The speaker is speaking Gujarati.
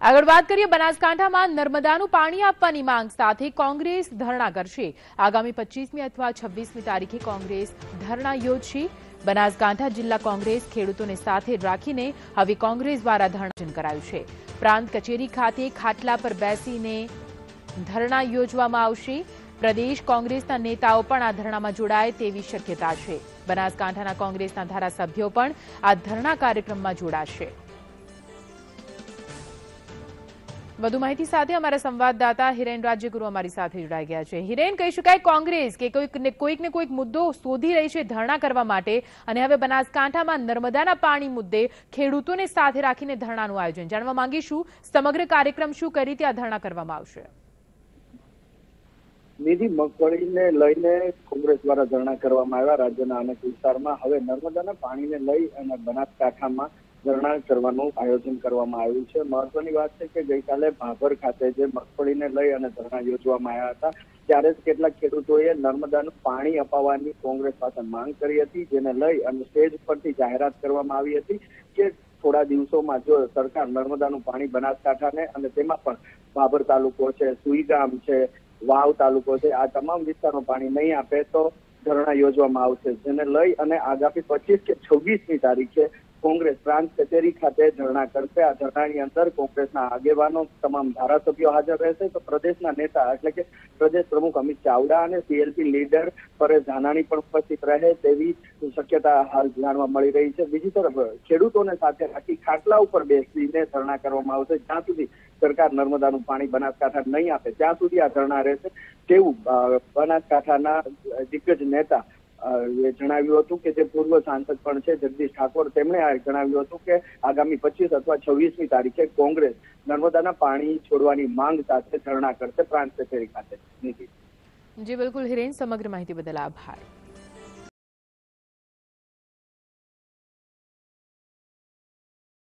આગળ વાત કરીએ બનાસકાંઠામાં નર્મદાનું પાણી આપવાની માંગ સાથે કોંગ્રેસ ધરણા કરશે। આગામી 25મી અથવા 26મી તારીખે કોંગ્રેસ ધરણા યોજશે। બનાસકાંઠા જિલ્લા કોંગ્રેસ ખેડૂતોને સાથે રાખીને હવે કોંગ્રેસ દ્વારા ધરણા કરાયું છે। પ્રાંત કચેરી ખાતે ખાટલા પર બેસીને ધરણા યોજવામાં આવશે। પ્રદેશ કોંગ્રેસના નેતાઓ પણ આ ધરણામાં જોડાય તેવી શક્યતા છે। બનાસકાંઠાના કોંગ્રેસના ધારાસભ્યો પણ આ ધરણા કાર્યક્રમમાં જોડાશે। વધુ માહિતી સાથે અમારા સંવાદદાતા હિરેન રાજ્યગુરુ અમારી સાથે જોડાઈ ગયા છે। હિરેન, કહી શકાય કોંગ્રેસ કે કોઈક ને કોઈક મુદ્દો શોધી રહી છે ધરણા કરવા માટે, અને હવે બનાસકાંઠામાં નર્મદાના પાણી મુદ્દે ખેડૂતોને સાથે રાખીને ધરણાનું આયોજન। જાણવા માંગીશું સમગ્ર કાર્યક્રમ શું કરી ત્યાં ધરણા કરવામાં આવશે। નિધિ, મગફળીને લઈને કોંગ્રેસ દ્વારા ધરણા કરવામાં આવ્યા। રાજ્યના અનેક વિસ્તારમાં હવે નર્મદાના પાણીને લઈ અને બનાસકાંઠામાં ધરણા કરવાનું આયોજન કરવામાં આવ્યું છે। મહત્વની વાત છે કે ગઈકાલે ભાભર ખાતે જે મગફળીને લઈ અને ધરણા યોજવામાં આવ્યા હતા, ત્યારે જ કેટલાક ખેડૂતોએ નર્મદાનું પાણી અપાવવાની કોંગ્રેસ પાસે માંગ કરી હતી, જેને લઈ અને સ્ટેજ પરથી જાહેરાત કરવામાં આવી હતી કે થોડા દિવસોમાં જો સરકાર નર્મદાનું પાણી બનાસકાંઠાને અને તેમાં પણ ભાભર તાલુકો છે, સુઈગામ છે, વાવ તાલુકો છે, આ તમામ વિસ્તારમાં પાણી નહીં આપે તો ધરણા યોજવામાં આવશે, જેને લઈ અને આગામી 25 કે 26મી તારીખે કોંગ્રેસ પ્રાંત કચેરી ખાતે ધરણા કરશે। આ ધરણાની અંદર કોંગ્રેસના આગેવાનો, તમામ ધારાસભ્યો હાજર રહેશે, તો પ્રદેશના નેતા એટલે કે પ્રદેશ પ્રમુખ અમિત ચાવડા અને સીએલપી લીડર પરેશ ધાનાણી પણ ઉપસ્થિત રહે તેવી શક્યતા હાલ જાણવા મળી રહી છે। બીજી તરફ ખેડૂતોને સાથે રાખી ખાટલા ઉપર બેસીને ધરણા કરવામાં આવશે। જ્યાં સુધી સરકાર નર્મદાનું પાણી બનાસકાંઠા નહીં આપે ત્યાં સુધી આ ધરણા રહેશે તેવું બનાસકાંઠાના દિગ્ગજ નેતા જણાવ્યું હતું કે જે પૂર્વ સાંસદ પણ છે જગદીશ ઠાકોર, તેમણે આ જણાવ્યું હતું કે આગામી 25 અથવા 26મી તારીખે કોંગ્રેસ નર્મદાના પાણી છોડવાની માંગ સાથે ધરણા કરશે પ્રાંત કચેરી ખાતે। જી બિલકુલ હિરેન, સમગ્ર માહિતી બદલ આભાર।